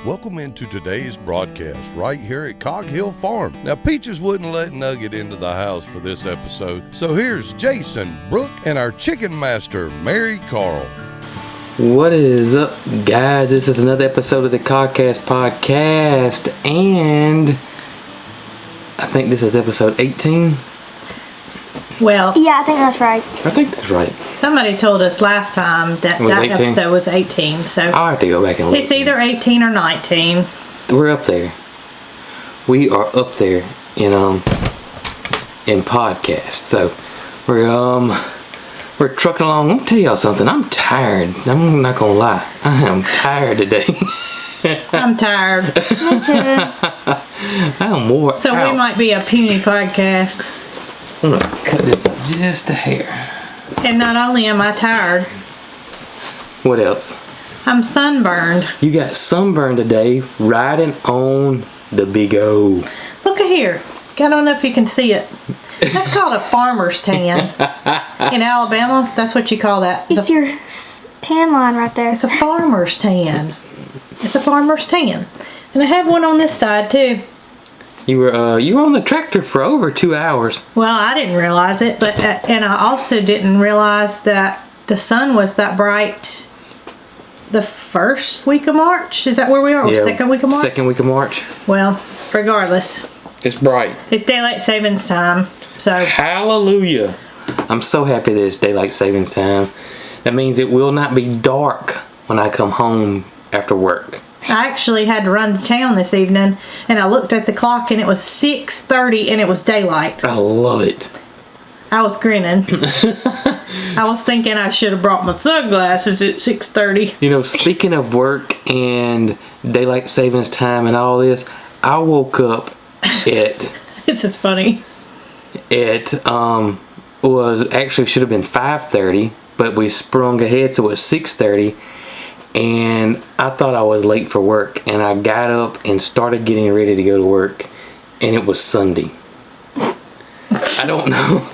Welcome into today's broadcast right here at Cog Hill Farm. Now, Peaches wouldn't let Nugget into the house for this episode, so here's Jason, Brooke, and our chicken master, MaryCarl. What is up, guys? This is another episode of the Cogcast podcast, and I think this is episode 18. Well, yeah, I think that's right. I think that's right. somebody told us last time that that 18? episode was 18, so I'll have to go back and look. it's either 18 or 19. We're up there. We are up there in podcast. So we're trucking along. I'm gonna tell y'all something. I'm tired. I'm not gonna lie. I am tired today. I'm tired. Me too. I am wore So out. we might be a puny podcast. I'm gonna cut this up just a hair. And not only am I tired, What else? I'm sunburned. You got sunburned today riding on the Big O. Look at here. I don't know if you can see it. That's called a farmer's tan. In Alabama, that's what you call that. It's your tan line right there. It's a farmer's tan. It's a farmer's tan. And I have one on this side too. You were on the tractor for over 2 hours. Well, I didn't realize it, but and I also didn't realize that the sun was that bright the first week of March. Is that where we are? Or second week of March? Second week of March. Well, regardless, It's bright. it's daylight savings time. So Hallelujah. I'm so happy that it's daylight savings time. That means it will not be dark when I come home after work. I actually had to run to town this evening, and I looked at the clock, and it was 6:30, and it was daylight. I love it. I was grinning. I was thinking I should have brought my sunglasses at 6:30. You know, speaking of work and daylight savings time and all this, I woke up at This is funny. was actually should have been 5:30, but we sprung ahead, so it was 6:30. And I thought I was late for work, and I got up and started getting ready to go to work, and it was Sunday. I don't know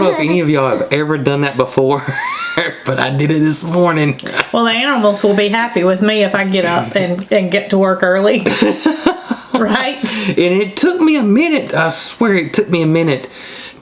if any of y'all have ever done that before, but I did it this morning. Well, the animals will be happy with me if I get up and get to work early. Right? And it took me a minute. I swear it took me a minute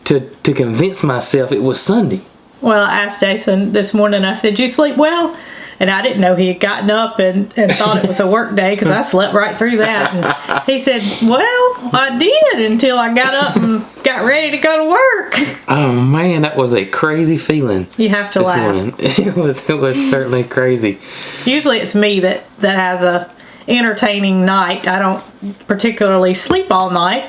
to convince myself it was Sunday. Well, I asked Jason this morning, I said, "You sleep well?" And I didn't know he had gotten up and thought it was a work day because I slept right through that. And he said, "Well, I did until I got up and got ready to go to work." Oh man, that was a crazy feeling. You have to This laugh. morning. It was certainly crazy. Usually it's me that has a entertaining night. I don't particularly sleep all night.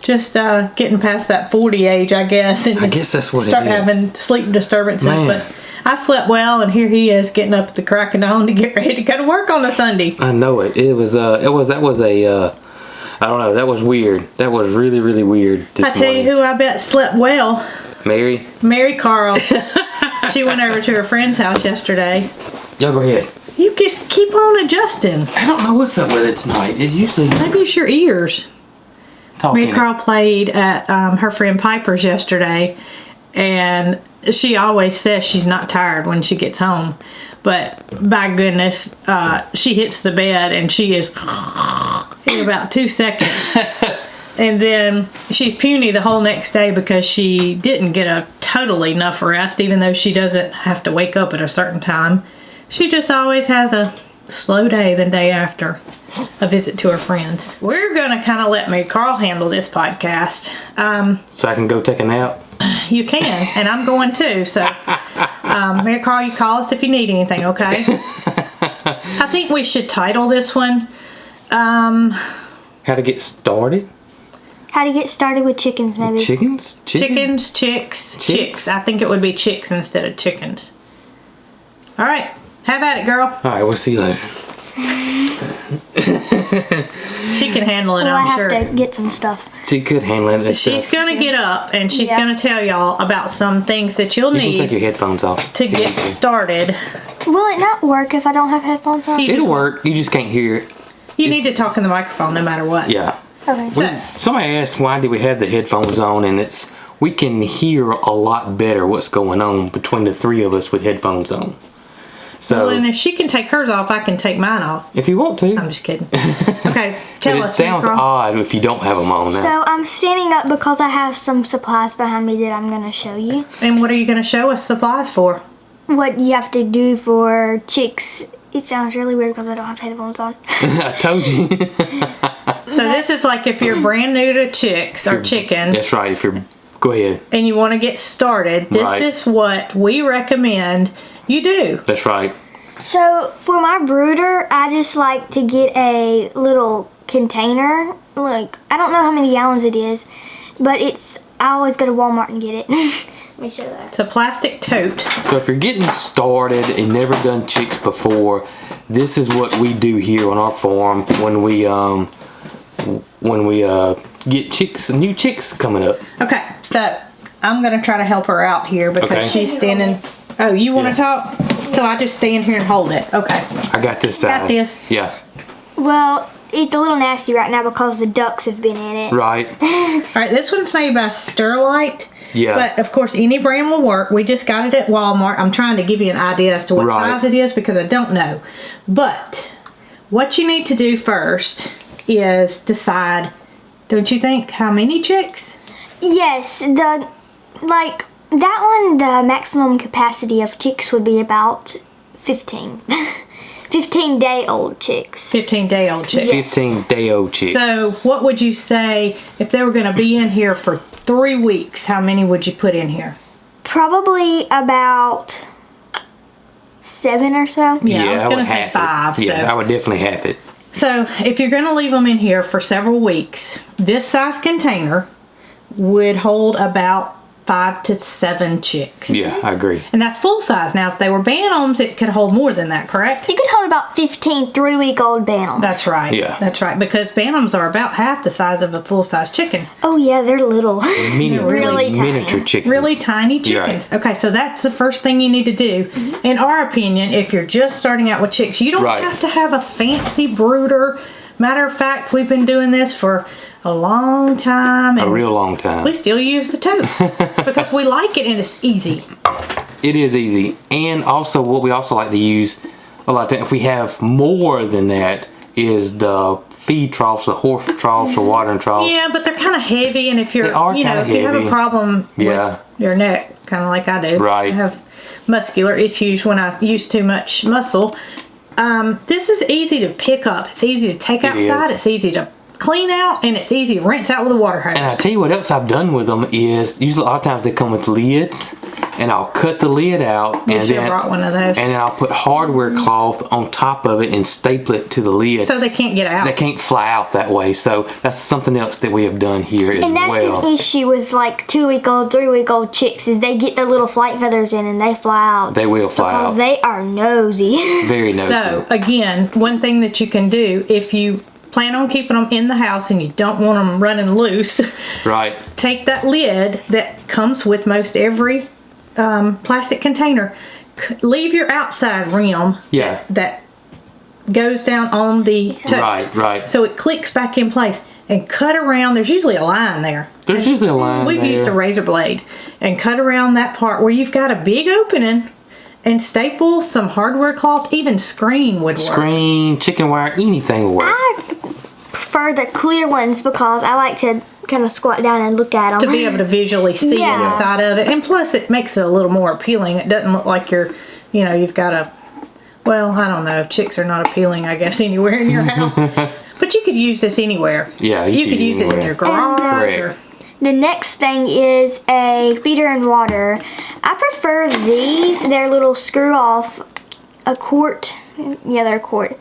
Just getting past that 40 age, I guess. And I guess that's what it start is. having sleep disturbances. Man. But I slept well, and here he is getting up at the crack of dawn to get ready to go to work on a Sunday. I know it. That was I don't know. That was weird. That was really, really weird this I tell morning. you who I bet slept well. MaryCarl. She went over to her friend's house yesterday. Y'all go ahead. You just keep on adjusting. I don't know what's up with it tonight. It usually Maybe it's your ears. talking. MaryCarl played at her friend Piper's yesterday, and she always says she's not tired when she gets home. But by goodness, she hits the bed and she is in about 2 seconds. And then she's puny the whole next day because she didn't get a totally enough rest, even though she doesn't have to wake up at a certain time. She just always has a slow day the day after a visit to her friends. We're going to kind of let MaryCarl handle this podcast. So I can go take a nap. You can, and I'm going too. So, MaryCarl, you call us if you need anything, okay? I think we should title this one, How to get started? How to get started with chickens, maybe. Chickens? Chickens, chicks. I think it would be chicks instead of chickens. All right, have at it, girl. All right, we'll see you later. She can handle it, Well, I'm I sure. have to get some stuff. She could handle it. She's going to get up, and she's Yeah. going to tell y'all about some things that you'll You can take your need headphones off. to get started. Will it not work if I don't have headphones on? You It'll just- work. You just can't hear it. You need to talk in the microphone no matter what. Yeah. Okay. Somebody asked why did we have the headphones on, and we can hear a lot better what's going on between the three of us with headphones on. So Well, and if she can take hers off, I can take mine off. if you want to. I'm just kidding. Okay, But tell it us. sounds MaryCarl. odd if you don't have them on now. So I'm standing up because I have some supplies behind me that I'm going to show you. And what are you going to show us supplies for? What you have to do for chicks. It sounds really weird because I don't have headphones on. I told you. So this is like if you're brand new to chicks or chickens That's right. If you're, go ahead. and you want to get started, this Right. is what we recommend you do. That's right. So for my brooder, I just like to get a little container. Like, I don't know how many gallons it is, but I always go to Walmart and get it. Let me show that. It's a plastic tote. So if you're getting started and never done chicks before, this is what we do here on our farm when we get chicks, new chicks coming up. Okay, so I'm going to try to help her out here because Okay. she's standing. Oh, you want to talk? So I just stand here and hold it. Okay. I got this side. Got this. Yeah. Well, it's a little nasty right now because the ducks have been in it. Right. All right, this one's made by Sterlite. Yeah. But of course, any brand will work. We just got it at Walmart. I'm trying to give you an idea as to what Right. size it is because I don't know. But what you need to do first is decide, don't you think, how many chicks? Yes, that one, the maximum capacity of chicks would be about 15. 15-day-old chicks. 15-day-old chicks. 15-day-old chicks. So what would you say if they were going to be in here for 3 weeks? How many would you put in here? Probably about 7 or so. Yeah, I was going would to say half 5. it. Yeah, so. I would definitely have it. So if you're going to leave them in here for several weeks, this size container would hold about 5 to 7 chicks. Yeah, I agree. And that's full size. Now, if they were Bantams, it could hold more than that, correct? You could hold about 15 3-week-old bantams. That's right. Yeah. That's right. Because Bantams are about half the size of a full-size chicken. Oh yeah, they're little. Really tiny. miniature chickens. Really tiny You're chickens. right. Okay, so that's the first thing you need to do. In our opinion, if you're just starting out with chicks, you don't Right. have to have a fancy brooder. Matter of fact, we've been doing this for a long time. A And real long time. we still use the totes because we like it and it's easy. It is easy. And also, what we also like to use a lot of times, if we have more than that, is the feed troughs, the horse troughs, or watering troughs. Yeah, but they're kind of heavy, and if you're, They are if kinda you have a heavy. problem Yeah. with your neck, kind of like I do, Right. I have muscular issues when I use too much muscle. This is easy to pick up. It's easy to take outside. is. It's easy to clean out, and it's easy to rinse out with a water hose. And I tell you what else I've done with them is usually a lot of times they come with lids, and I'll cut the lid out, We and should have then brought one of those. and then I'll put hardware cloth on top of it and staple it to the lid. So they can't get out. They can't fly out that way. So that's something else that we have done here as And that's well. an issue with like 2-week-old, 3-week-old chicks is they get their little flight feathers in and they fly out. They will fly because out. they are nosy. Very nosy. So again, one thing that you can do if you plan on keeping them in the house and you don't want them running loose, Right. take that lid that comes with most every plastic container, leave your outside rim Yeah. that goes down on the tote. Right. So it clicks back in place and cut around. There's usually a line there. There's usually a line We've there. used a razor blade and cut around that part where you've got a big opening and staple some hardware cloth, even screen would work. Screen, chicken wire, anything will work. I prefer the clear ones because I like to kind of squat down and look at them. To be able to visually see Yeah. inside of it. And plus it makes it a little more appealing. It doesn't look like you've got a, well, I don't know. Chicks are not appealing, I guess, anywhere in your house. But you could use this anywhere. Yeah, You could use it in anywhere. your garage. Correct. Or, The next thing is a feeder and water. I prefer these. They're little screw off a quart. Yeah, they're a quart.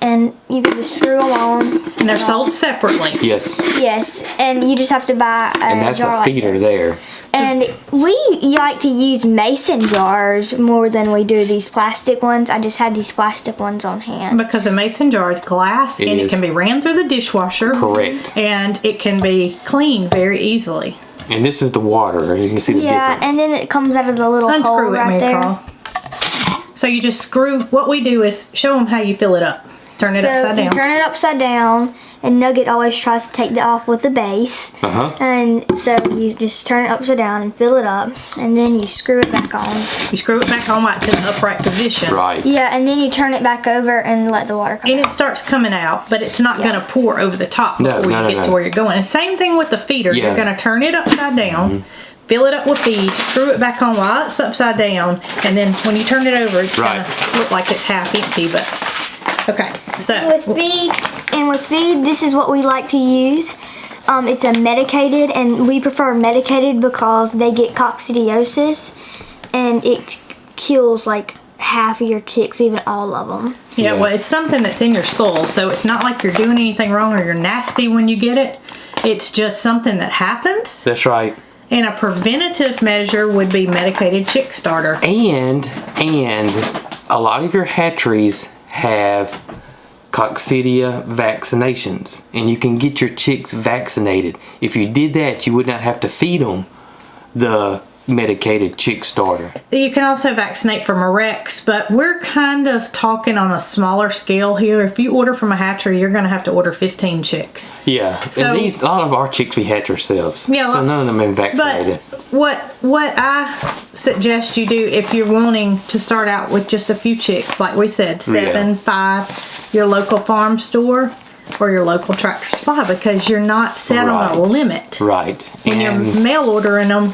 And you can just screw them on. and they're sold separately. Yes. Yes, and you just have to buy a And that's jar a feeder like this. there. And we like to use mason jars more than we do these plastic ones. I just had these plastic ones on hand. Because a mason jar is glass It and is. it can be ran through the dishwasher. Correct. And it can be cleaned very easily. And this is the water. You can see the Yeah, difference. and then it comes out of the little hole Unscrew it, right there. MaryCarl. So you just screw, what we do is show them how you fill it up. Turn it so upside you down. turn it upside down, and Nugget always tries to take that off with the base. And so you just turn it upside down and fill it up, and then you screw it back on. You screw it back on right to the upright position. Right. Yeah, and then you turn it back over and let the water come And out. it starts coming out, but it's not going to pour over the top No, before no, you get no. to where you're going. And same thing with the feeder. Yeah. You're going to turn it upside down, fill it up with feed, screw it back on while it's upside down, and then when you turn it over, it's going Right. to look like it's half empty. But okay, so With feed, this is what we like to use. It's a medicated, and we prefer medicated because they get coccidiosis, and it kills like half of your chicks, even all of them. yeah, well, it's something that's in your soul, so it's not like you're doing anything wrong or you're nasty when you get it. It's just something that happens. That's right. And a preventative measure would be medicated chick starter. And a lot of your hatcheries have coccidia vaccinations, and you can get your chicks vaccinated. If you did that, you would not have to feed them the medicated chick starter. You can also vaccinate for Marex, but we're kind of talking on a smaller scale here. If you order from a hatchery, you're going to have to order 15 chicks. Yeah, So- and a lot of our chicks we hatch ourselves. Yeah, so well, none of them have been vaccinated. But what I suggest you do if you're wanting to start out with just a few chicks, like we said, 7, 5, your local farm store or your local Tractor Supply, because you're not set on a Right. limit. Right. When you're mail ordering them,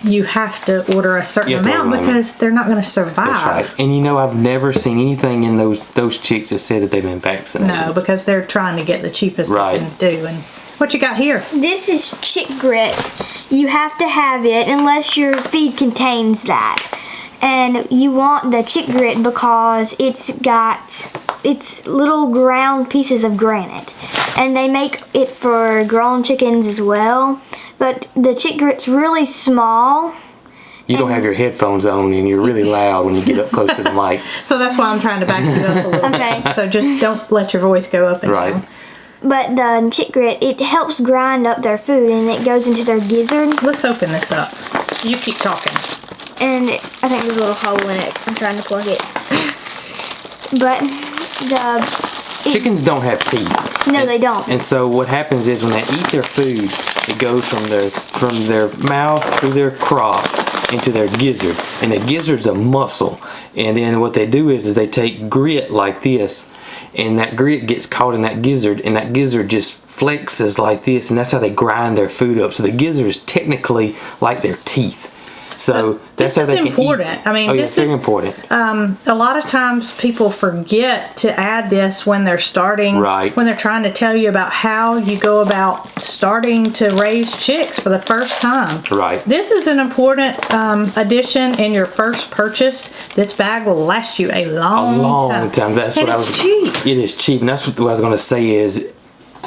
you have to order a certain You have to amount order them. because they're not going to survive. That's right. And you know, I've never seen anything in those chicks that said that they've been vaccinated. No, because they're trying to get the cheapest Right. they can do. And what you got here? This is chick grit. You have to have it unless your feed contains that. And you want the chick grit because it's little ground pieces of granite. And they make it for grown chickens as well. But the chick grit's really small. You don't have your headphones on and you're really loud when you get up close to the mic. So that's why I'm trying to back you up a little Okay. bit. So just don't let your voice go up and Right. down. But the chick grit, it helps grind up their food, and it goes into their gizzard. Let's open this up. You keep talking. And I think there's a little hole in it. I'm trying to plug it. But Chickens don't have teeth. no, they don't. And so what happens is when they eat their food, it goes from their mouth through their crop into their gizzard. And the gizzard's a muscle. And then what they do is they take grit like this, and that grit gets caught in that gizzard, and that gizzard just flexes like this, and that's how they grind their food up. So the gizzard is technically like their teeth. So that's how This they is can important. eat. I mean, oh, yeah, this it's very is- important. A lot of times people forget to add this when they're starting, Right. when they're trying to tell you about how you go about starting to raise chicks for the first time. Right. This is an important addition in your first purchase. This bag will last you a long time. That's and what it's I was. cheap. It is cheap, and that's what I was going to say is,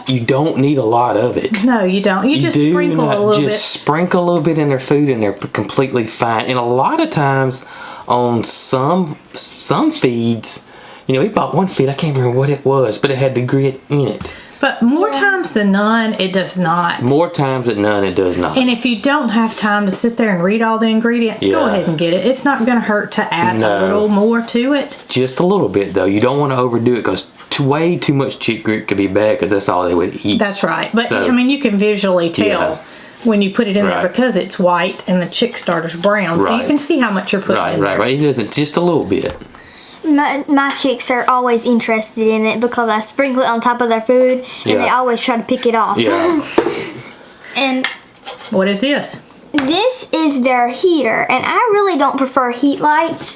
you don't need a lot of it. No, you don't. You just do sprinkle not a little just bit. sprinkle a little bit in their food, and they're completely fine. And a lot of times, on some feeds, you know, we bought one feed. I can't remember what it was, but it had the grit in it. But more times than none, it does not. More times than none, it does not. And if you don't have time to sit there and read all the ingredients, go Yeah. ahead and get it. It's not going to hurt to add No. a little more to it. Just a little bit, though. You don't want to overdo it, because way too much chick grit could be bad, because that's all they would eat. That's right. But So- I mean, you can visually tell Yeah. when you put it in there Right. because it's white and the chick starter's brown. So you Right. can see how much you're putting in there. Right. It doesn't, just a little bit. My chicks are always interested in it because I sprinkle it on top of their food, and Yeah. they always try to pick it off. Yeah. And What is this? this is their heater, and I really don't prefer heat lights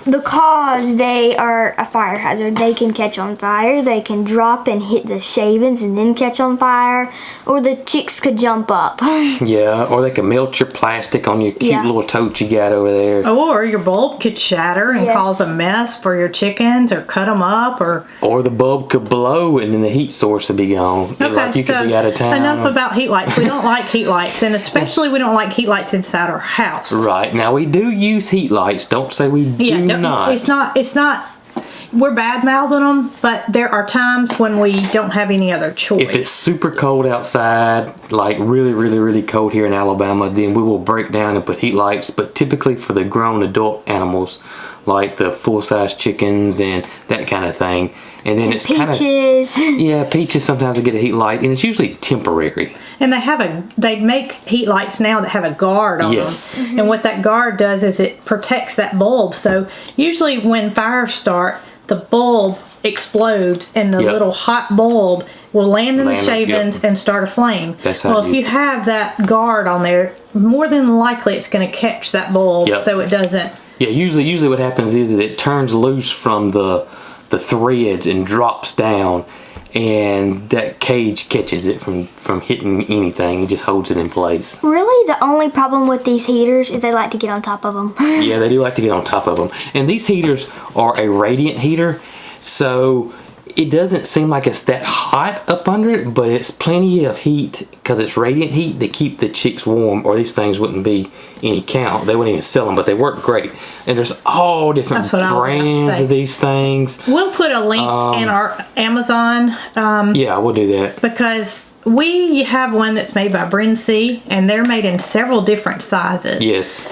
because they are a fire hazard. They can catch on fire, they can drop and hit the shavings and then catch on fire, or the chicks could jump up. Yeah, or they can melt your plastic on your cute Yeah. little tote you got over there. Or your bulb could shatter and Yes. cause a mess for your chickens or cut them up or... Or the bulb could blow and then the heat source would be gone. Like you could be out of town. enough about heat lights. We don't like heat lights, and especially we don't like heat lights inside our house. Right. Now we do use heat lights. Don't say we do not. It's not. We're bad mouthing them, but there are times when we don't have any other choice. If it's super cold outside, like really, really, really cold here in Alabama, then we will break down and put heat lights. But typically for the grown adult animals, like the full-size chickens and that kind of thing. And then it's kind of peaches. Sometimes they get a heat light, and it's usually temporary. And they make heat lights now that have a guard on them. Mm-hmm. And what that guard does is it protects that bulb. So usually when fires start, the bulb explodes, and the little hot bulb will land in the shavings and start a flame. That's how if you have that guard on there, more than likely it's going to catch that bulb, so it doesn't. Yeah, usually what happens is it turns loose from the threads and drops down, and that cage catches it from hitting anything. It just holds it in place. Really, the only problem with these heaters is they like to get on top of them. Yeah, they do like to get on top of them. And these heaters are a radiant heater, so it doesn't seem like it's that hot up under it, but it's plenty of heat because it's radiant heat to keep the chicks warm, or these things wouldn't be any count. They wouldn't even sell them, but they work great. And there's all different brands of these things. We'll put a link in our Amazon. Yeah, we'll do that. Because we have one that's made by Brincy, and they're made in several different sizes. Yes.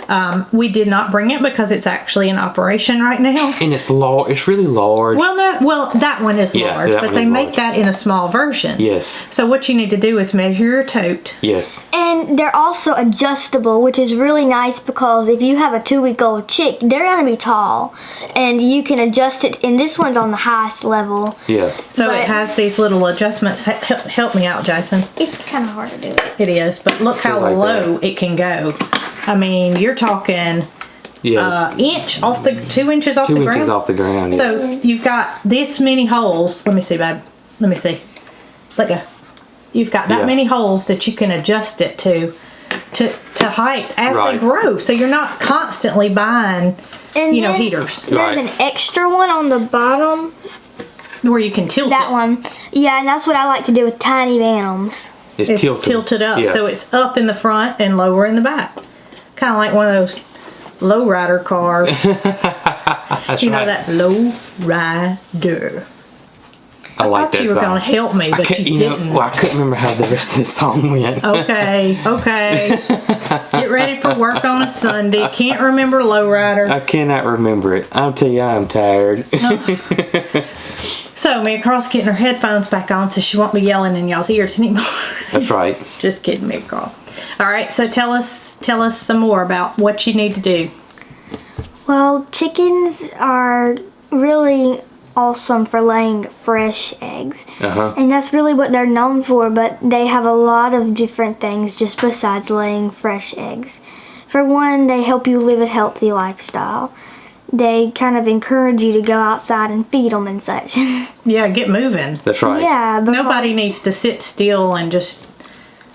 We did not bring it because it's actually in operation right now. And it's really large. Well, that one is large, but they make that in a small version. Yes. So what you need to do is measure your tote. Yes. And they're also adjustable, which is really nice because if you have a 2-week-old chick, they're going to be tall. And you can adjust it, and this one's on the highest level. Yeah. So it has these little adjustments. Help me out, Jason. It's kind of hard to do it. It is, but look how low it can go. I mean, you're talking inch off the 2 inches off the ground. 2 inches off the ground. Yeah. So you've got this many holes. Let me see, babe. Let me see. Let go. You've got that many holes that you can adjust it to height as they grow. So you're not constantly buying, heaters. There's an extra one on the bottom. Where you can tilt that it. one. Yeah, and that's what I like to do with tiny Vanoms. It's tilted up, so it's up in the front and lower in the back. Kind of like one of those lowrider cars. That's you know that lowrider. I like that thought you were going to help me, but you didn't. I couldn't remember how the rest of the song went. Okay. Get ready for work on a Sunday. Can't remember lowrider. I cannot remember it. I'll tell you, I'm tired. So MaryCarl's getting her headphones back on so she won't be yelling in y'all's ears anymore. That's right. Just kidding, MaryCarl. All right, so tell us some more about what you need to do. Well, chickens are really awesome for laying fresh eggs. And that's really what they're known for, but they have a lot of different things just besides laying fresh eggs. For one, they help you live a healthy lifestyle. They kind of encourage you to go outside and feed them and such. Yeah, get moving. That's right. Yeah. Nobody needs to sit still and just,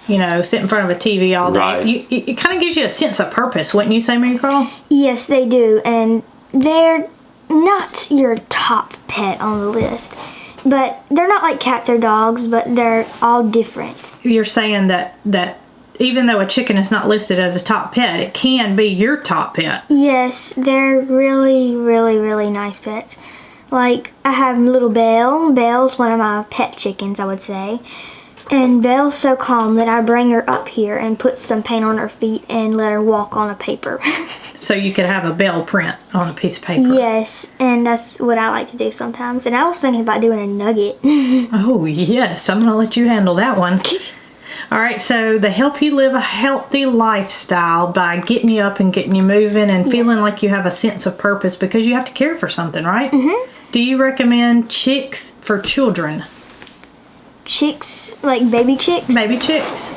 sit in front of a TV all day. Right. It kind of gives you a sense of purpose, wouldn't you say, MaryCarl? Yes, they do. And they're not your top pet on the list. But they're not like cats or dogs, but they're all different. You're saying that even though a chicken is not listed as a top pet, it can be your top pet. Yes, they're really, really, really nice pets. Like, I have little Belle. Belle's one of my pet chickens, I would say. And Belle's so calm that I bring her up here and put some paint on her feet and let her walk on a paper. So you could have a Belle print on a piece of paper. Yes, and that's what I like to do sometimes. And I was thinking about doing a nugget. Oh, yes. I'm going to let you handle that one. All right, so they help you live a healthy lifestyle by getting you up and getting you moving and feeling like you have a sense of purpose because you have to care for something, right? Mm-hmm. Do you recommend chicks for children? Chicks, like baby chicks? Baby chicks.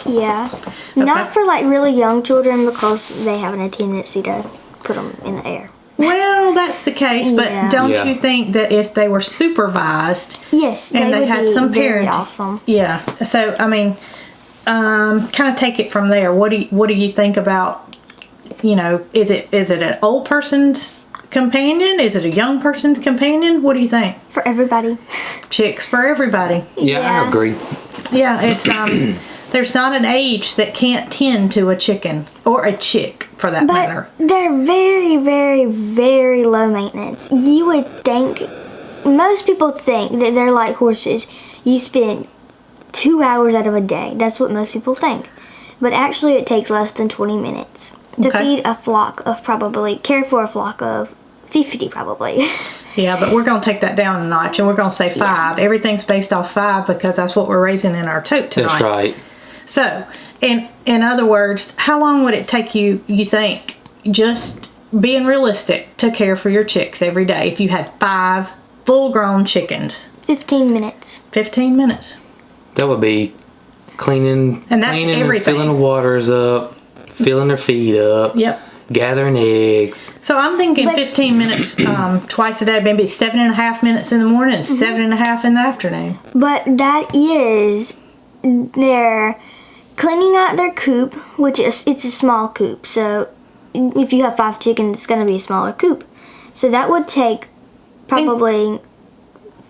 Yeah. Okay. Not for like really young children because they have a tendency to put them in the air. Well, that's the case, but don't you think that if they were supervised, yes, and they had some parenting, awesome. Yeah. So I mean, kind of take it from there. What do you think about? Is it an old person's companion? Is it a young person's companion? What do you think? For everybody. Chicks for everybody. Yeah, I agree. Yeah, it's there's not an age that can't tend to a chicken or a chick for that matter. They're very, very, very low maintenance. You would think, most people think that they're like horses. You spend 2 hours out of a day. That's what most people think. But actually it takes less than 20 minutes to feed a flock of care for a flock of 50 probably. Yeah, but we're going to take that down a notch, and we're going to say 5. Everything's based off 5 because that's what we're raising in our tote tonight. That's right. So, in other words, how long would it take you think, just being realistic, to care for your chicks every day if you had 5 full-grown chickens? 15 minutes. 15 minutes. That would be cleaning, And that's cleaning everything. filling the waters up, filling their feed up. Yep. Gathering eggs. So I'm thinking But- 15 minutes twice a day, maybe 7.5 minutes in the morning and 7.5 in the afternoon. But that is, they're cleaning out their coop, which is, it's a small coop. So if you have 5 chickens, it's going to be a smaller coop. So that would take probably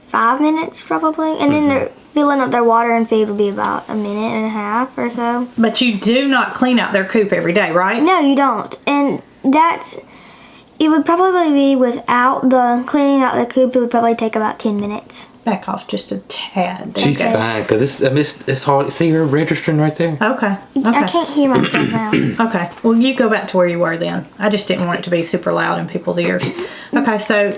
5 minutes, probably. And then they're filling up their water and feed would be about a minute and a half or so. But you do not clean out their coop every day, right? No, you don't. And it would probably be without the cleaning out the coop, it would probably take about 10 minutes. Back off just a tad. There She's you go. fine because it's hard. See her registering right there. Okay. I can't hear myself now. Okay. Well, you go back to where you were then. I just didn't want it to be super loud in people's ears. Okay. So,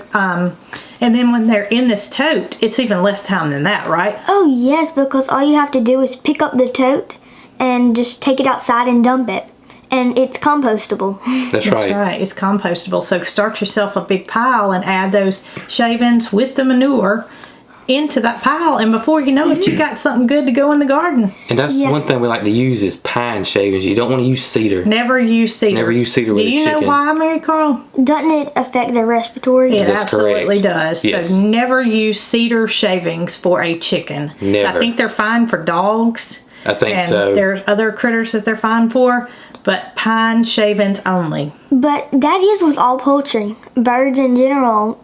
and then when they're in this tote, it's even less time than that, right? Oh, yes, because all you have to do is pick up the tote and just take it outside and dump it. And it's compostable. That's That's right. right. It's compostable. So start yourself a big pile and add those shavings with the manure into that pile. And before you know it, you got something good to go in the garden. And that's Yeah. one thing we like to use is pine shavings. You don't want to use cedar. Never use cedar. Never use cedar with Do a you know chicken. why, MaryCarl? Doesn't it affect their respiratory? It That's absolutely correct. does. Yes. So never use cedar shavings for a chicken. Never. I think they're fine for dogs. I think and so. There's other critters that they're fine for, but pine shavings only. But that is with all poultry. Birds in general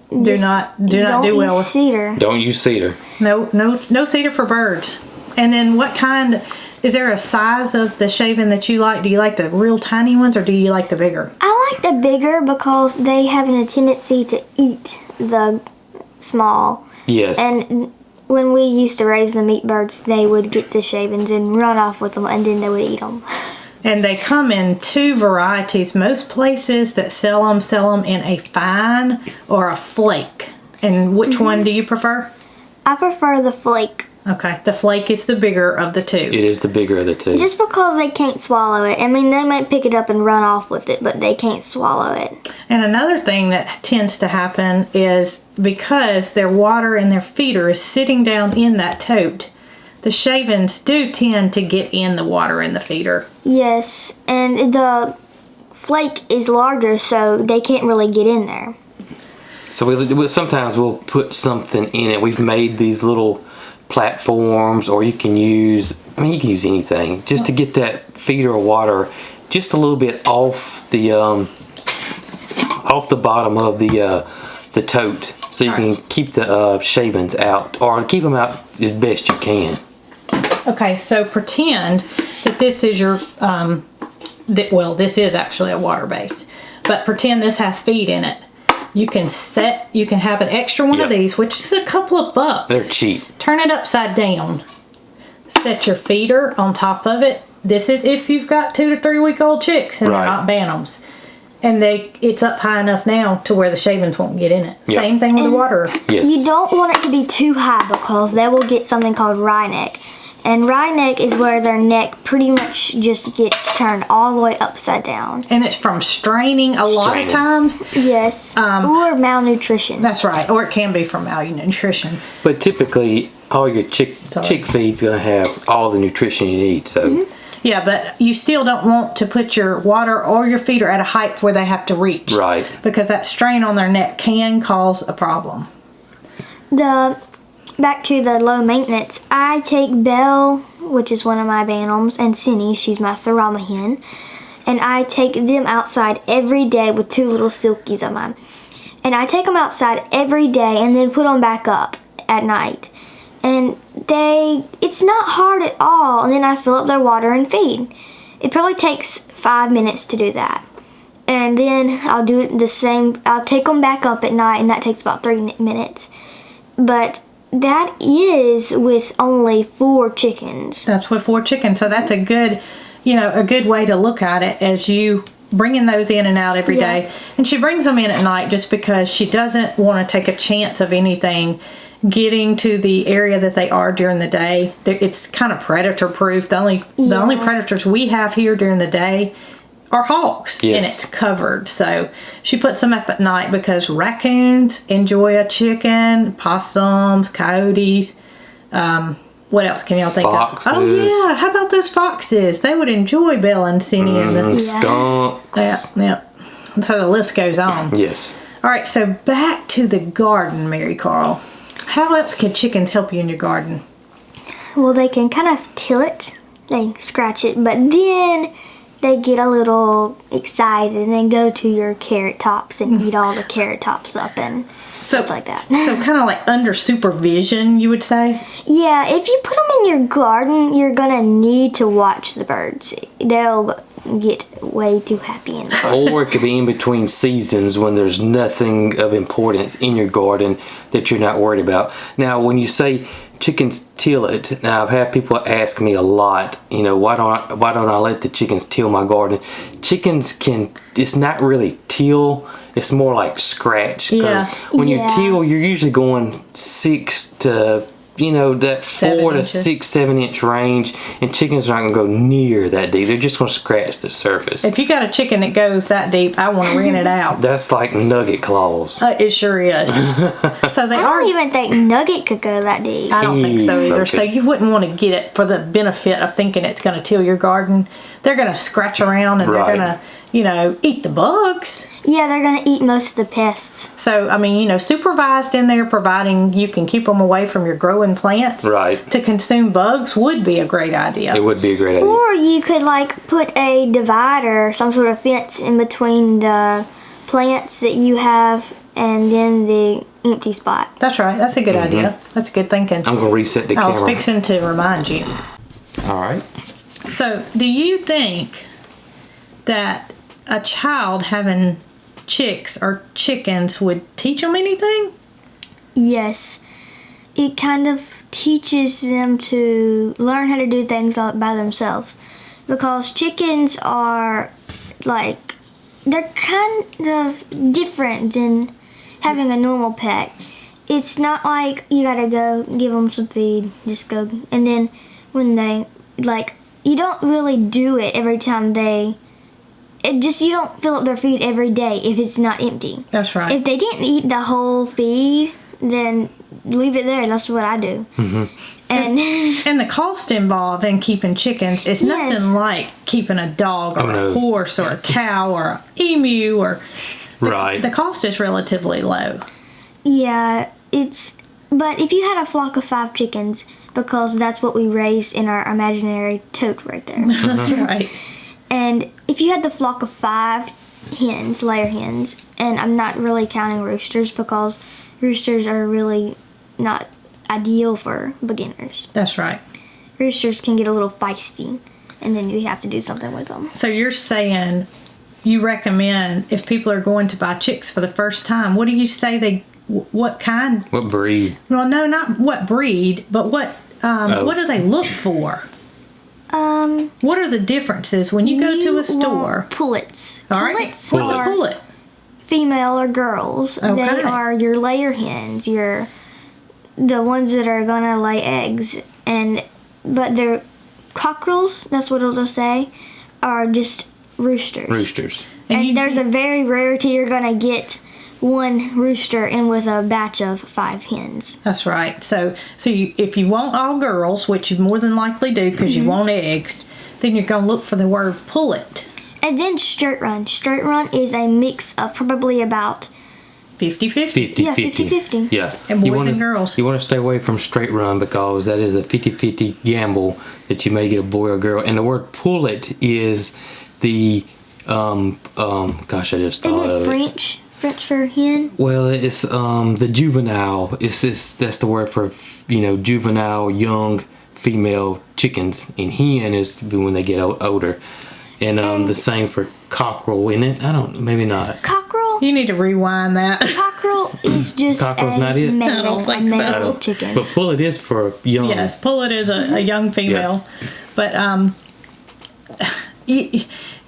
Do not do well use with cedar. Don't use cedar. no cedar for birds. And then what kind? Is there a size of the shaving that you like? Do you like the real tiny ones or do you like the bigger? I like the bigger because they have a tendency to eat the small. Yes. And when we used to raise the meat birds, they would get the shavings and run off with them, and then they would eat them. And they come in 2 varieties. Most places that sell them in a fine or a flake. And which one do you prefer? I prefer the flake. Okay, the flake is the bigger of the 2. It is the bigger of the two. Just because they can't swallow it. I mean, they might pick it up and run off with it, but they can't swallow it. And another thing that tends to happen is because their water and their feeder is sitting down in that tote, the shavings do tend to get in the water in the feeder. Yes, and the flake is larger, so they can't really get in there. So sometimes we'll put something in it. We've made these little platforms, or you can use anything just to get that feeder of water just a little bit off the bottom of the tote, so you can keep the shavings out, or keep them out as best you can. Okay, so pretend that this is your, this is actually a water base, but pretend this has feed in it. You can have an extra one of Yep. these, which is a couple of bucks. They're cheap. Turn it upside down. Set your feeder on top of it. This is if you've got 2 to 3 week old chicks and Right. they're not bantams. And it's up high enough now to where the shavings won't get in it. Yep. Same thing with the water. Yes. You don't want it to be too high because they will get something called wry neck. And wry neck is where their neck pretty much just gets turned all the way upside down. And it's from straining a lot of Straining. times. Yes. Or malnutrition. That's right. Or it can be from malnutrition. But typically, all your chick feed's gonna have all the nutrition you need. So Yeah, but you still don't want to put your water or your feeder at a height where they have to reach. Right. Because that strain on their neck can cause a problem. Back to the low maintenance, I take Belle, which is one of my bantams, and Cindy, she's my Serama hen, and I take them outside every day with 2 little silkies of mine. And I take them outside every day and then put them back up at night. And it's not hard at all, and then I fill up their water and feed. It probably takes 5 minutes to do that. And then I'll do it the same, I'll take them back up at night, and that takes about 3 minutes. But that is with only 4 chickens. That's with 4 chickens. So that's a good way to look at it as you bringing those in and out every day. And she brings them in at night just because she doesn't want to take a chance of anything getting to the area that they are during the day. It's kind of predator proof. The only predators we have here during the day are hawks, and it's covered. So she puts them up at night because raccoons enjoy a chicken, possums, coyotes. What else can y'all think Foxes. of? Oh yeah, how about those foxes? They would enjoy Belle and Cindy and the skunks. Yeah. So the list goes on. Yes. All right, so back to the garden, MaryCarl. How else can chickens help you in your garden? Well, they can kind of till it, they scratch it, but then they get a little excited and then go to your carrot tops and eat all the carrot tops up and stuff like that. So kind of like under supervision, you would say? Yeah, if you put them in your garden, you're gonna need to watch the birds. They'll get way too happy in the garden. Or it could be in between seasons when there's nothing of importance in your garden that you're not worried about. Now, when you say chickens till it, now I've had people ask me a lot, why don't I let the chickens till my garden? Chickens it's not really till, it's more like scratch. Because when you till, you're usually going 6 to that 4 to 6, 7 inch range, and chickens are not going to go near that deep. They're just going to scratch the surface. If you got a chicken that goes that deep, I want to rent it out. That's like nugget claws. It sure is. So I don't even think Nugget could go that deep. I don't think so either. Okay. So you wouldn't want to get it for the benefit of thinking it's going to till your garden. They're going to scratch around and they're going to, eat the bugs. Yeah, they're going to eat most of the pests. So, supervised in there, providing you can keep them away from your growing plants. Right. To consume bugs would be a great idea. It would be a great idea. Or you could put a divider, some sort of fence in between the plants that you have and then the empty spot. That's right. That's a good idea. That's good thinking. I'm going to reset the I camera. was fixing to remind you. All right. So, do you think that a child having chicks or chickens would teach them anything? Yes. It kind of teaches them to learn how to do things by themselves. Because chickens are they're kind of different than having a normal pet. It's not like you gotta go give them some feed, just go. And then when they, you don't really do it every time you don't fill up their feed every day if it's not empty. That's right. If they didn't eat the whole feed, then leave it there. That's what I do. Mm-hmm. And the cost involved in keeping chickens is nothing like keeping a dog or a horse or a cow or an emu the cost is relatively low. Yeah, but if you had a flock of 5 chickens, because that's what we raised in our imaginary tote right there. That's right. And if you had the flock of 5 hens, layer hens, and I'm not really counting roosters because roosters are really not ideal for beginners. That's right. Roosters can get a little feisty, and then you have to do something with them. So you're saying you recommend if people are going to buy chicks for the first time, what do you say what kind? What breed? Well, no, not what breed, but what do they look for? What are the differences when you go to a store? Pullets. All right. Pullets What's are a pullet? female or girls. Okay. They are your layer hens, the ones that are gonna lay eggs, but they're cockerels. That's what it'll say. Are just roosters. And there's a very rarity you're gonna get one rooster in with a batch of 5 hens. That's right. So if you want all girls, which you more than likely do because you want eggs, then you're going to look for the word pullet. And then straight run. Straight run is a mix of probably about 50-50. 50-50. Yeah, 50-50. Yeah. And boys and girls. You want to stay away from straight run because that is a 50-50 gamble that you may get a boy or girl. And the word pullet is the, gosh, I just thought Isn't of it French? French for hen? Well, it's the juvenile. That's the word for juvenile young female chickens, and hen is when they get older. And the same for cockerel, isn't it? Maybe not. Cockerel? You need to rewind that. Cockerel is just Cockerel's not it? male, I don't think so. male chicken. But pullet is for young. Yes, pullet is a young female. Yeah. But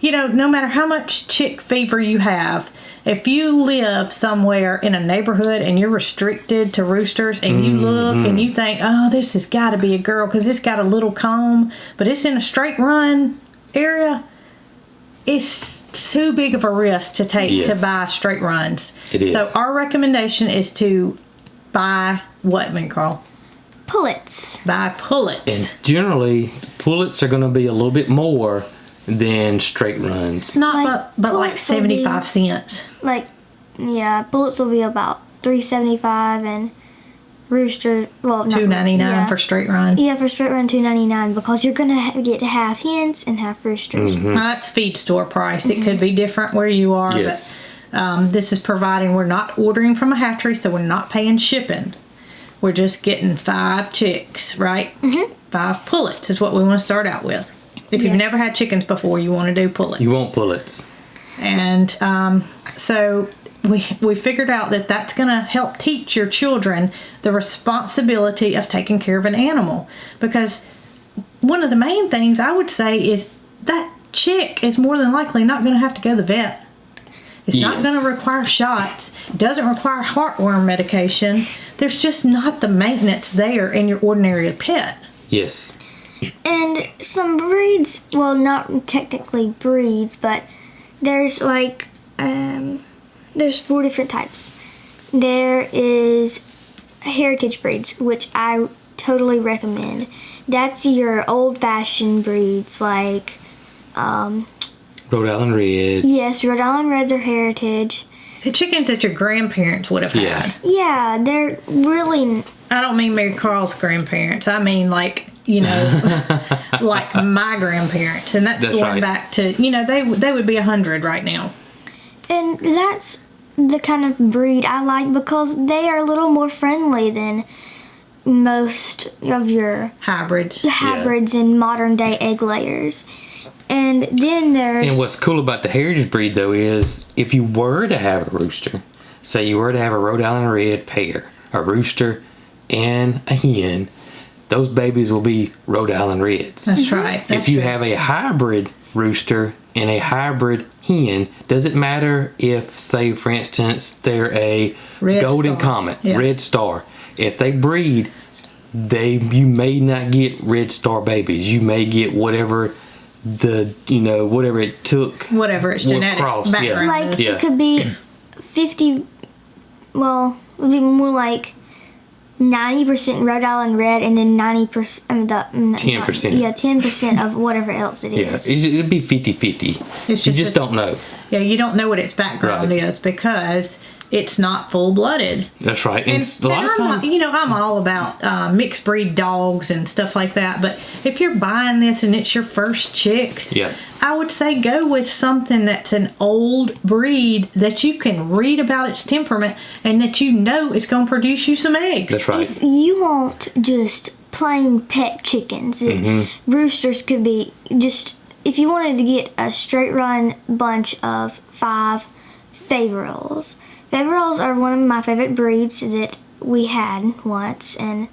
you know, no matter how much chick fever you have, if you live somewhere in a neighborhood and you're restricted to roosters and you look and you think, oh, this has got to be a girl because it's got a little comb, but it's in a straight run area, it's too big of a risk to take to buy straight runs. It is. So our recommendation is to buy what, MaryCarl? Pullets. Buy pullets. And generally, pullets are going to be a little bit more than straight runs. Not but like pullets will be- 75 cents. Like, yeah, bullets will be about $3.75 and rooster, well, not- $2.99 yeah. for straight run. Yeah, for straight run $2.99 because you're gonna get half hens and half roosters. Now, that's feed store price. It could be different where you are, Yes. but this is providing we're not ordering from a hatchery, so we're not paying shipping. We're just getting 5 chicks, right? 5 pullets is what we want to start out with. If you've Yes. never had chickens before, you want to do pullets. You want pullets. And so we figured out that that's going to help teach your children the responsibility of taking care of an animal. Because one of the main things I would say is that chick is more than likely not going to have to go to the vet. It's not going to require shots. It doesn't require heartworm medication. There's just not the maintenance there in your ordinary pet. Yes. And some breeds, well, not technically breeds, but there's like, there's 4 different types. There is heritage breeds, which I totally recommend. That's your old-fashioned breeds, like, Rhode Island Red. yes, Rhode Island Reds are heritage. The chickens that your grandparents would have Yeah. had. Yeah, they're really, I don't mean MaryCarl's grandparents. I mean like, you know, like my grandparents. And that's That's going right. back to, you know, they would be 100 right now. and that's the kind of breed I like because they are a little more friendly than most of your Hybrids. hybrids and modern day egg layers. And then there's And what's cool about the heritage breed, though, is if you were to have a rooster, say you were to have a Rhode Island Red pair, a rooster and a hen, those babies will be Rhode Island Reds. That's right. That's If you true. have a hybrid rooster and a hybrid hen, doesn't matter if, say, for instance, they're a Red golden Star. comet, Yeah. red star. If they breed, you may not get red star babies. You may get whatever whatever it took. Whatever its Will genetic cross, yeah. background like is. Yeah. it could be 50, well, it would be more like 90% Rhode Island Red and then 90%, 10%. Yeah, 10% of whatever else it Yeah, is. it'd be 50-50. It's You just just a- don't know. Yeah, you don't know what its background Right. is because it's not full-blooded. That's right. And, a lot of I'm, times, I'm all about mixed breed dogs and stuff like that. But if you're buying this and it's your first chicks, Yeah. I would say go with something that's an old breed that you can read about its temperament and that you know it's going to produce you some eggs. that's right. If you want just plain pet chickens, roosters could be just, if you wanted to get a straight run bunch of 5 Faverolles. Faverolles are one of my favorite breeds that we had once, and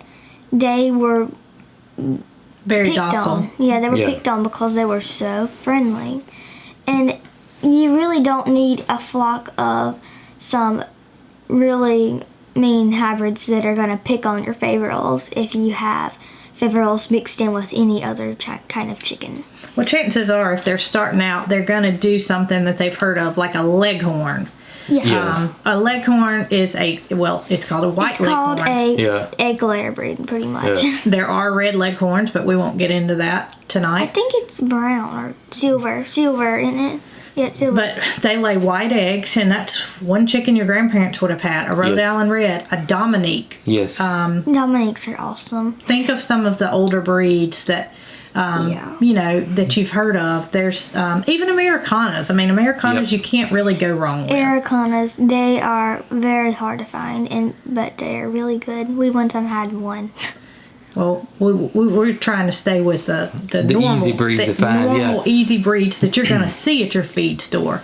they were Very picked docile. on. Yeah, they were Yeah. picked on because they were so friendly. And you really don't need a flock of some really mean hybrids that are going to pick on your Faverolles if you have Faverolles mixed in with any other kind of chicken. Well, chances are if they're starting out, they're going to do something that they've heard of, like a leghorn. Yeah. Yeah. A leghorn is it's called a white It's called leghorn. a Yeah. egg layer breed, pretty much. Yeah. There are red leghorns, but we won't get into that I tonight. think it's brown or silver. Silver, isn't it? Yeah, it's silver. But they lay white eggs, and that's one chicken your grandparents would have had. A Rhode Yes. Island Red, a Dominique. Yes. Dominiques are awesome. Think of some of the older breeds that, Yeah. that you've heard of. There's even Americanas. I mean, Americanas Yep. you can't really go wrong with. Aracanas, they are very hard to find, but they are really good. We one time had one. Well, we're trying to stay with the normal, easy breeds the to find, normal yeah. easy breeds that you're going to see at your feed store.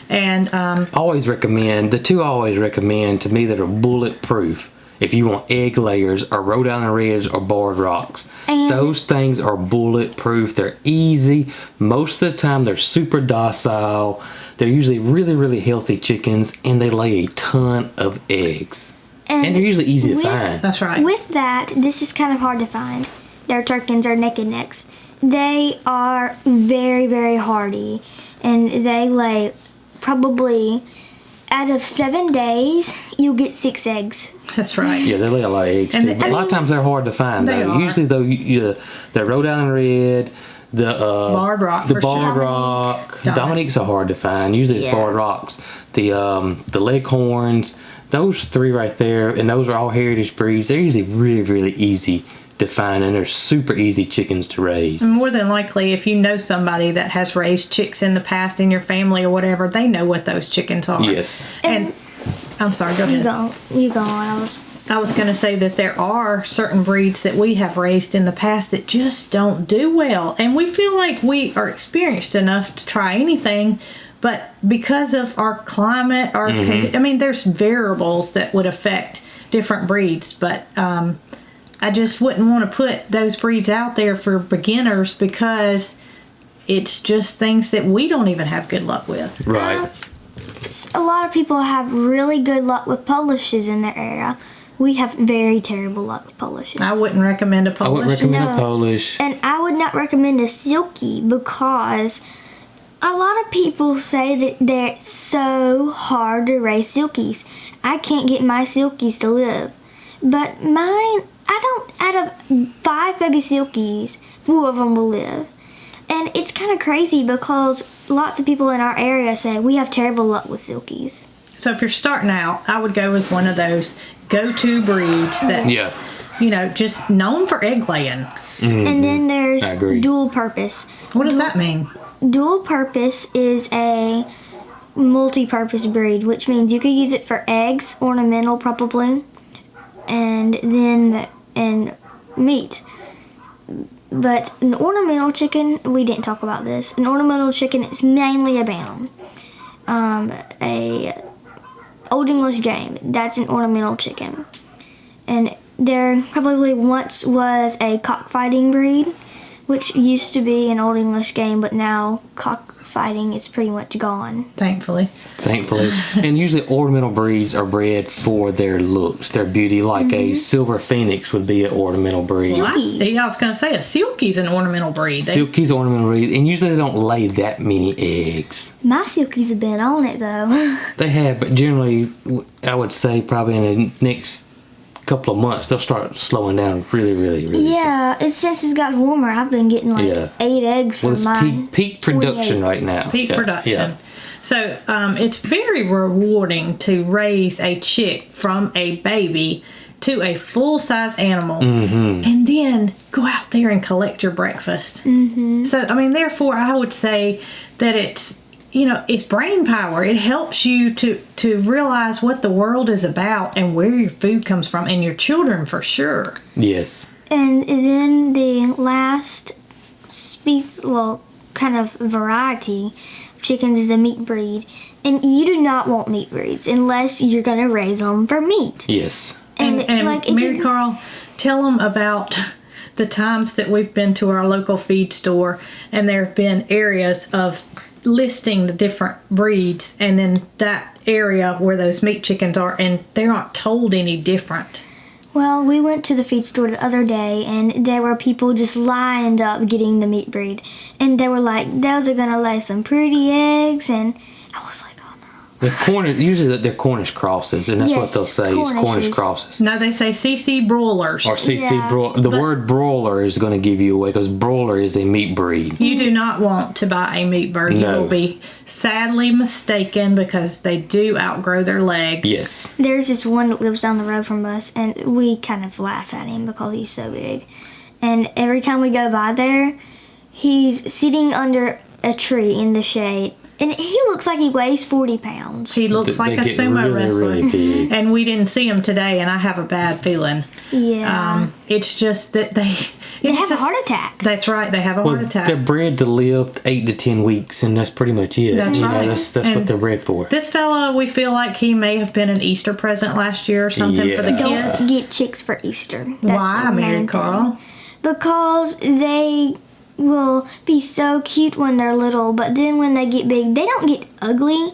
And always recommend, the two I always recommend to me that are bulletproof if you want egg layers or Rhode Island Reds or Barred Rocks. And- Those things are bulletproof. They're easy. Most of the time, they're super docile. They're usually really, really healthy chickens, and they lay a ton of eggs. And they're usually easy to with- find. That's right. With that, this is kind of hard to find. Their chickens are naked necks. They are very, very hardy, and they lay probably out of 7 days, you'll get 6 eggs. That's right. Yeah, they lay a lot of eggs And too. But a lot of times they're hard to find. They Though. are. Usually, though, the Rhode Island Red, the Barred Rock the for sure. Barred Rock, Dominique. Dominique's are hard to find. Usually, it's Yeah. Barred Rocks. The Leghorns, those 3 right there, and those are all heritage breeds. They're usually really, really easy to find, and they're super easy chickens to raise. More than likely, if you know somebody that has raised chicks in the past in your family or whatever, they know what those chickens are. Yes. And I'm sorry, go You ahead. go on. I was going to say that there are certain breeds that we have raised in the past that just don't do well. And we feel like we are experienced enough to try anything. But because of our climate, I mean, there's variables that would affect different breeds. But I just wouldn't want to put those breeds out there for beginners because it's just things that we don't even have good luck with. Right. A lot of people have really good luck with Polishes in their area. We have very terrible luck with Polishes. I wouldn't recommend a I would Polish. recommend No. a Polish. And I would not recommend a Silky because a lot of people say that they're so hard to raise Silkies. I can't get my Silkies to live. But mine, out of 5 baby Silkies, 4 of them will live. And it's kind of crazy because lots of people in our area say we have terrible luck with Silkies. So if you're starting out, I would go with one of those go-to breeds that's, Yeah. just known for egg laying. And then there's I agree. dual purpose. What does that mean? Dual purpose is a multi-purpose breed, which means you could use it for eggs, ornamental probably, and meat. But an ornamental chicken, we didn't talk about this. An ornamental chicken is mainly a bantam. A Old English game, that's an ornamental chicken. And there probably once was a cockfighting breed, which used to be an Old English game, but now cockfighting is pretty much gone. Thankfully. Thankfully. And usually ornamental breeds are bred for their looks, their beauty, like a silver phoenix would be an ornamental breed. Silkies. I was going to say a silky's an ornamental breed. Silky's ornamental breed, and usually they don't lay that many eggs. My Silkies have been on it though. They have, but generally, I would say probably in the next couple of months, they'll start slowing down really, really, really. Yeah, since it's got warmer, I've been getting like Yeah. 8 eggs Well, from it's mine. peak production 28. right now. Peak Yeah, production. Yeah. So it's very rewarding to raise a chick from a baby to a full-size animal and then go out there and collect your breakfast. So, I mean, therefore, I would say that it's brain power. It helps you to realize what the world is about and where your food comes from, and your children for sure. Yes. And then the last kind of variety of chickens is a meat breed. And you do not want meat breeds unless you're going to raise them for meat. Yes. And like, if you- MaryCarl, tell them about the times that we've been to our local feed store, and there have been areas of listing the different breeds, and then that area where those meat chickens are, and they aren't told any different. Well, we went to the feed store the other day, and there were people just lined up getting the meat breed. And they were like, those are going to lay some pretty eggs. And I was like, oh no. Usually they're Cornish crosses, and that's what Yes, they'll say is Cornish Cornishes. crosses. No, they say CC broilers. Or CC Yeah. broiler. The word broiler is going to give you away because broiler is a meat breed. You do not want to buy a meat bird. You No. will be sadly mistaken because they do outgrow their legs. Yes. There's this one that lives down the road from us, and we kind of laugh at him because he's so big. And every time we go by there, he's sitting under a tree in the shade, And he looks like he weighs 40 pounds. He looks like a get sumo wrestler. really big. And we didn't see him today, and I have a bad feeling. Yeah. It's just that they have a heart attack. That's right. They have a heart attack. They're bred to live 8 to 10 weeks, and that's pretty much it. That's right. That's And what they're bred for. This fella, we feel like he may have been an Easter present last year or something for the Yeah. kids. Don't get chicks for Easter. That's Why, the main Mary thing. Carl? Because they will be so cute when they're little, but then when they get big, they don't get ugly.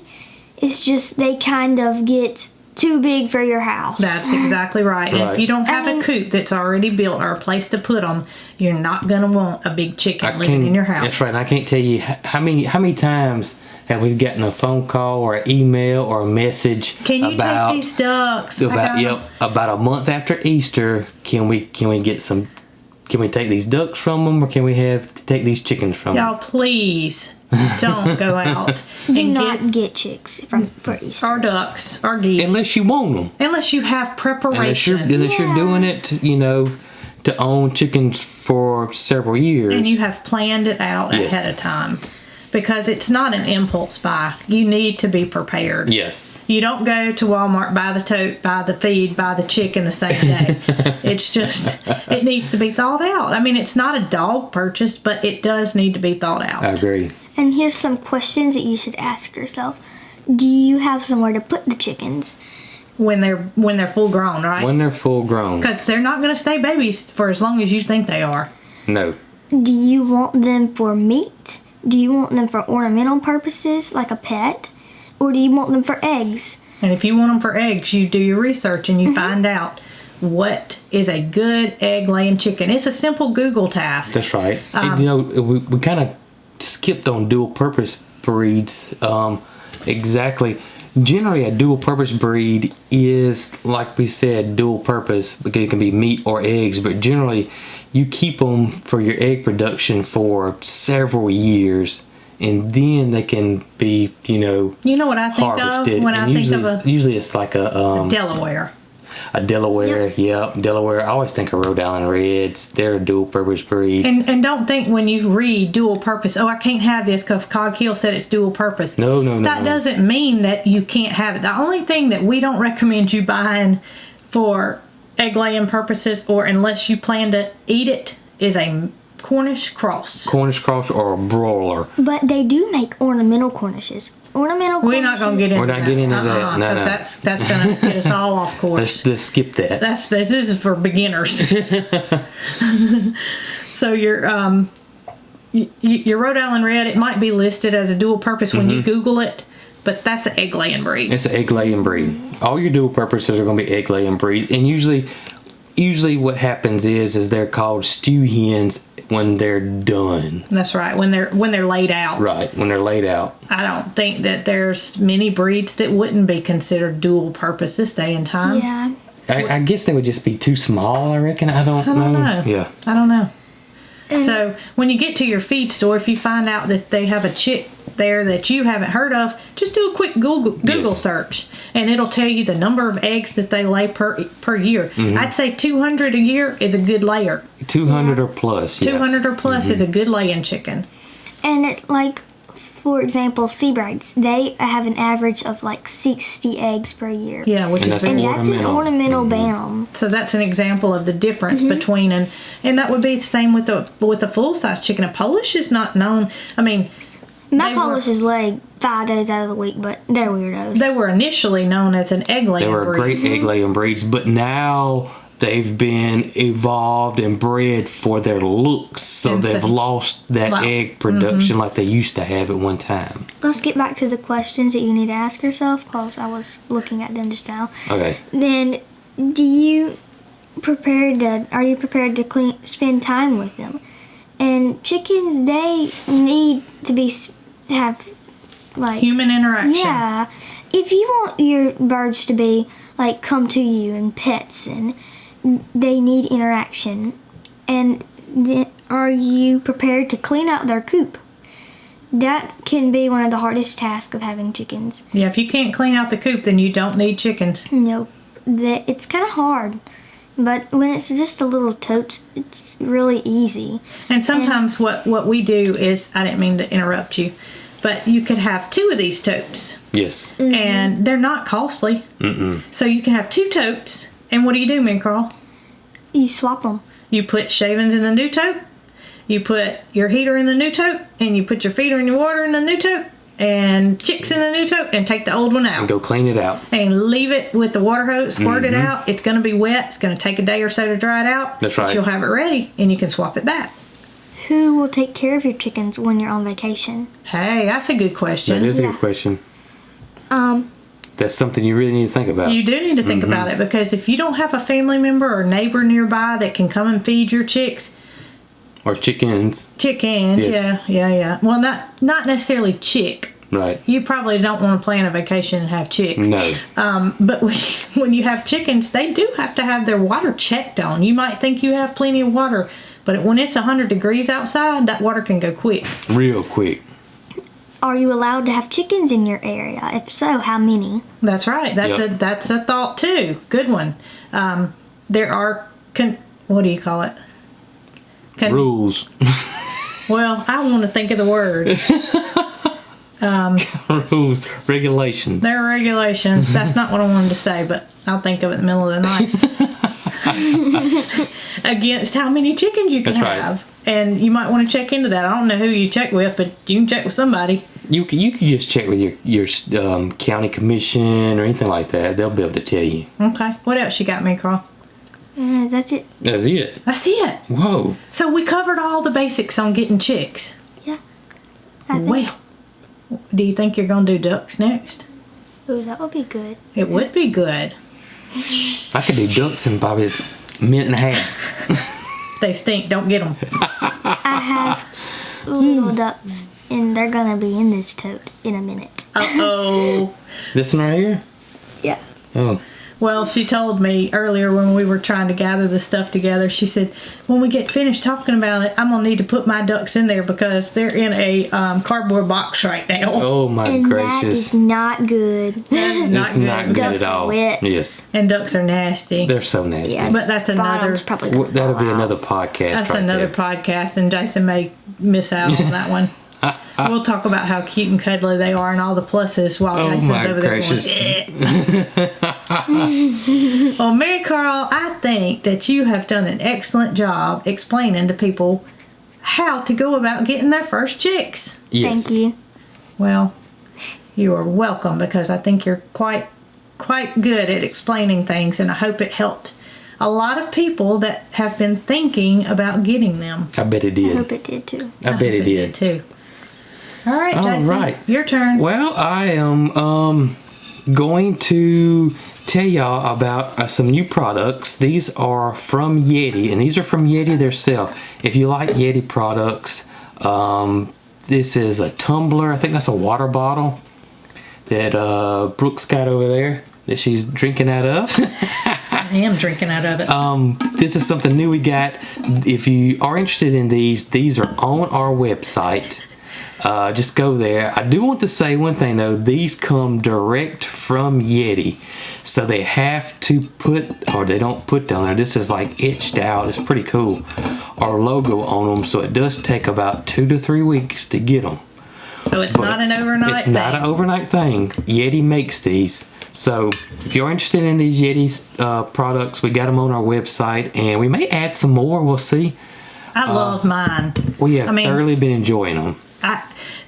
It's just they kind of get too big for your house. That's exactly right. And if you don't have a coop that's already built or a place to put them, you're not going to want a big chicken living in your house. That's right. And I can't tell you how many times have we gotten a phone call or an email or a message Can you about take these ducks? about a month after Easter? Can we get some? Can we take these ducks from them, or can we take these chickens from them? Y'all, please don't go out Do and not get chicks for Easter. our ducks, our geese. Unless you want them. Unless you have preparation. Unless you're doing it, to own chickens for several years. And you have planned it out Yes. ahead of time. Because it's not an impulse buy. You need to be prepared. Yes. You don't go to Walmart, buy the tote, buy the feed, buy the chicken the same day. It's just, it needs to be thought out. I mean, it's not a dog purchase, but it does need to be thought out. I agree. And here's some questions that you should ask yourself. Do you have somewhere to put the chickens? When they're full grown, right? When they're full grown. Because they're not going to stay babies for as long as you think they are. No. Do you want them for meat? Do you want them for ornamental purposes, like a pet? Or do you want them for eggs? And if you want them for eggs, you do your research and you find out what is a good egg-laying chicken. It's a simple Google task. That's right. And, we kind of skipped on dual-purpose breeds. Exactly. Generally, a dual-purpose breed is, like we said, dual-purpose because it can be meat or eggs. But generally, you keep them for your egg production for several years, and then they can be, You know what I think harvested. of when And I think of usually it's like a Delaware. A Delaware, yep, Delaware. I always think of Rhode Island Reds. They're a dual-purpose breed. And don't think when you read dual purpose, I can't have this because Cog Hill said it's dual purpose. No. That doesn't mean that you can't have it. The only thing that we don't recommend you buying for egg laying purposes or unless you plan to eat it is a Cornish cross. Cornish cross or a broiler. But they do make ornamental Cornishes. We're not going to get into that. We're not getting into that. No. That's going to get us all off course. Let's skip that. This is for beginners. So your Rhode Island Red, it might be listed as a dual purpose when you Google it, but that's an egg laying breed. It's an egg laying breed. All your dual purposes are going to be egg laying breeds, and usually what happens is they're called stew hens when they're done. That's right. When they're laid out. Right, when they're laid out. I don't think that there's many breeds that wouldn't be considered dual purpose this day and time. Yeah. I guess they would just be too small, I reckon. I don't know. Yeah. I don't know. So when you get to your feed store, if you find out that they have a chick there that you haven't heard of, just do a quick Google search, and it'll tell you the number of eggs that they lay per year. I'd say 200 a year is a good layer. 200 or plus. Yes. 200 or plus is a good laying chicken. And for example, seabrides, they have an average of 60 eggs per year. Yeah, which And is that's very And that's an ornamental bantam. So that's an example of the difference between and that would be the same with the full size chicken. A Polish is not known. I mean, My Polishes lay 5 days out of the week, but they're weirdos. they were initially known as an egg laying They were breed. great egg laying breeds, but now they've been evolved and bred for their looks, so they've lost that egg production like they used to have at one time. Let's get back to the questions that you need to ask yourself, because I was looking at them just now. Okay. Then, are you prepared to spend time with them? And chickens, they need to have Human interaction. Yeah. If you want your birds to be come to you and pets, and they need interaction, and are you prepared to clean out their coop? That can be one of the hardest tasks of having chickens. Yeah, if you can't clean out the coop, then you don't need chickens. Nope. It's kind of hard. But when it's just a little tote, it's really easy. And sometimes what we do is, I didn't mean to interrupt you, But you could have 2 of these totes. Yes. And they're not costly. So you can have 2 totes. And what do, MaryCarl? You swap them. You put shavings in the new tote. You put your heater in the new tote. And you put your feeder and your water in the new tote. And chicks in the new tote. And take the old one out. And go clean it out. And leave it with the water hose. Squirt it out. It's going to be wet. It's going to take a day or so to dry it out. That's right. But you'll have it ready. And you can swap it back. Who will take care of your chickens when you're on vacation? Hey, that's a good question. That is a good question. That's something you really need to think about. You do need to think about it, because if you don't have a family member or neighbor nearby that can come and feed your chicks. Or chickens. Chickens, Yes. yeah. Well, not necessarily chick. Right. You probably don't want to plan a vacation and have chicks. No. But when you have chickens, they do have to have their water checked on. You might think you have plenty of water, but when it's 100 degrees outside, that water can go quick. Real quick. Are you allowed to have chickens in your area? If so, how many? That's right. That's a thought too. Good one. There are what do you call it? Rules. Well, I want to think of the word. Rules. Regulations. There are regulations. That's not what I wanted to say, but I'll think of it in the middle of the night. Against how many chickens you can have. And you might want to check into that. I don't know who you check with, but you can check with somebody. You can just check with your county commission or anything like that. They'll be able to tell you. Okay. What else you got, MaryCarl? That's it. That's it. That's it. Whoa. So we covered all the basics on getting chicks. Yeah. I think. Well, do you think you're going to do ducks next? Ooh, that would be good. It would be good. I could do ducks in probably a minute and a half. They stink. Don't get them. I have little ducks, and they're gonna be in this tote in a minute. Uh-oh. This one right here? Yeah. Oh. Well, she told me earlier when we were trying to gather the stuff together, she said, when we get finished talking about it, I'm going to need to put my ducks in there because they're in a cardboard box right now. Oh my And gracious. that is not good. That's It's not good Ducks at all. are wet. Yes. And ducks are nasty. They're so nasty. Yeah. But that's another... Bottom's probably gonna That'll be fall out. another podcast. That's right another there. podcast, and Jason may miss out on that one. We'll talk about how cute and cuddly they are and all the pluses while Oh, Jason's my over there gracious. going, Well, MaryCarl, I think that you have done an excellent job explaining to people how to go about getting their first chicks. Yes. Thank you. Well, you are welcome, because I think you're quite good at explaining things, and I hope it helped a lot of people that have been thinking about getting them. I bet it I did. hope it did too. I bet it did. too. All right, All Jason, right. your turn. Well, I am going to tell y'all about some new products. These are from Yeti, and these are from Yeti themselves. If you like Yeti products, this is a tumbler. I think that's a water bottle that Brooke's got over there that she's drinking out of. I am drinking out of it. This is something new we got. If you are interested in these are on our website. Just go there. I do want to say one thing though. These come direct from Yeti, so they have to put, or they don't put down there. This is like etched out. It's pretty cool. Our logo on them, so it does take about 2 to 3 weeks to get them. So it's not an overnight It's thing. not an overnight thing. Yeti makes these. So if you're interested in these Yeti products, we got them on our website, and we may add some more. We'll see. I love mine. We have I mean, thoroughly been enjoying them.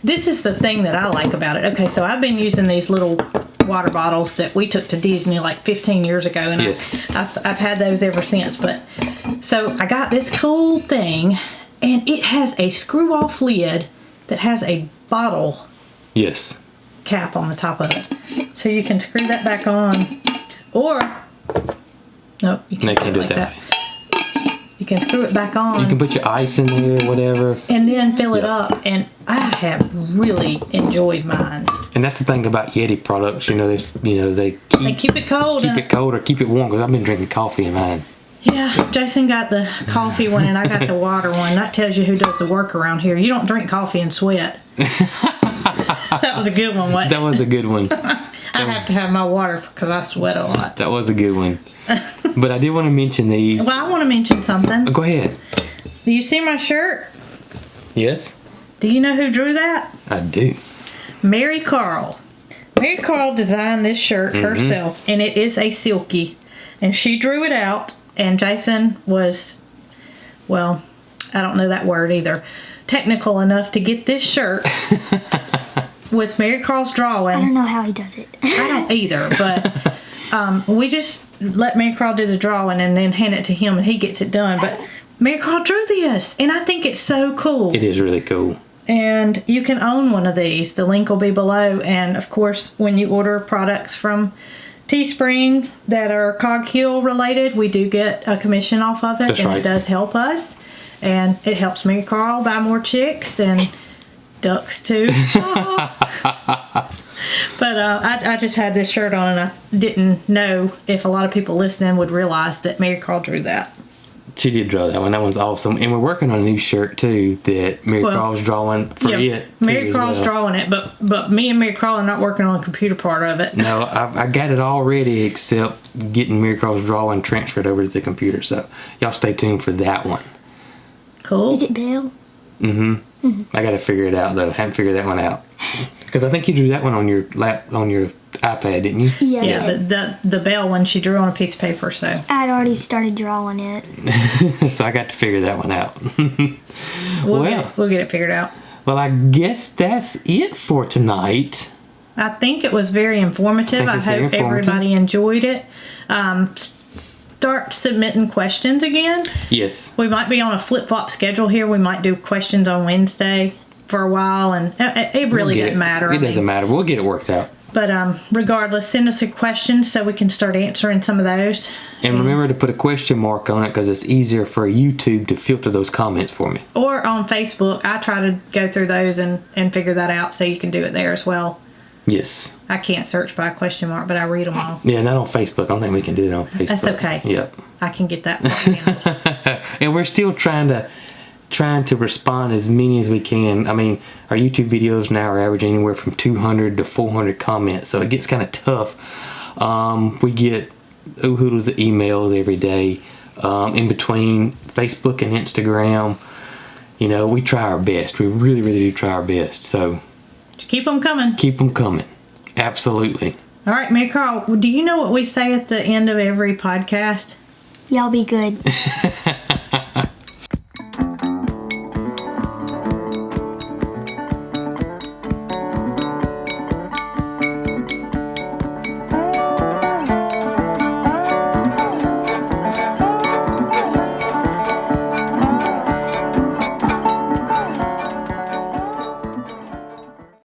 This is the thing that I like about it. Okay, so I've been using these little water bottles that we took to Disney like 15 years ago, and Yes. I've had those ever since. But so I got this cool thing, and it has a screw-off lid that has a bottle Yes. cap on the top of it, so you can screw that back on, or nope, you No, can't do it like that. You can screw it back on. You can put your ice in there, whatever. And then fill it Yeah. up, and I have really enjoyed mine. And that's the thing about Yeti products. They They keep it cold. keep it cold or keep it warm, because I've been drinking coffee in mine. Yeah, Jason got the coffee one, and I got the water one. That tells you who does the work around here. You don't drink coffee and sweat. That was a good one, wasn't it? That was a good one. I have to have my water because I sweat a lot. That was a good one. But I did want to mention these. Well, I want to mention something. Go ahead. Do you see my shirt? Yes, Do you know who drew that? I do. MaryCarl. MaryCarl designed this shirt herself, and it is a silky. And she drew it out, and Jason was, well, I don't know that word either, technical enough to get this shirt with MaryCarl's drawing. I don't know how he does it. I don't either, but we just let MaryCarl do the drawing and then hand it to him, and he gets it done. But MaryCarl drew this, and I think it's so cool. It is really cool. And you can own one of these. The link will be below. And, of course, when you order products from Teespring that are Cog Hill related, we do get a commission off of it. That's and right. It does help us. And it helps MaryCarl buy more chicks and ducks, too. But I just had this shirt on, and I didn't know if a lot of people listening would realize that MaryCarl drew that. She did draw that one. That one's awesome. And we're working on a new shirt, too, that MaryCarl's drawing for it. MaryCarl's drawing it, but me and MaryCarl are not working on the computer part of it. No, I got it all ready except getting MaryCarl's drawing transferred over to the computer. So y'all stay tuned for that one. Cool. Is it Bill? I got to figure it out, though. I haven't figured that one out. Because I think you drew that one on your iPad, didn't you? Yeah. Yeah, but the bell one she drew on a piece of paper, so. I'd already started drawing it. So I got to figure that one out. We'll get it figured out. Well, I guess that's it for tonight. I think it was very informative. I hope everybody enjoyed it. Start submitting questions again. Yes. We might be on a flip-flop schedule here. We might do questions on Wednesday for a while, and it really doesn't matter. It doesn't matter. We'll get it worked out. But regardless, send us some questions so we can start answering some of those. And remember to put a question mark on it because it's easier for YouTube to filter those comments for me. Or on Facebook. I try to go through those and figure that out so you can do it there as well. Yes. I can't search by a question mark, but I read them all. Yeah, not on Facebook. I don't think we can do it on Facebook. That's okay. Yep. I can get that one. And we're still trying to respond as many as we can. I mean, our YouTube videos now are averaging anywhere from 200 to 400 comments, so it gets kind of tough. We get oodles of emails every day. In between Facebook and Instagram, we try our best. We really, really do try our best. So Keep them coming. keep them coming. Absolutely. All right, MaryCarl, do you know what we say at the end of every podcast? Y'all be good.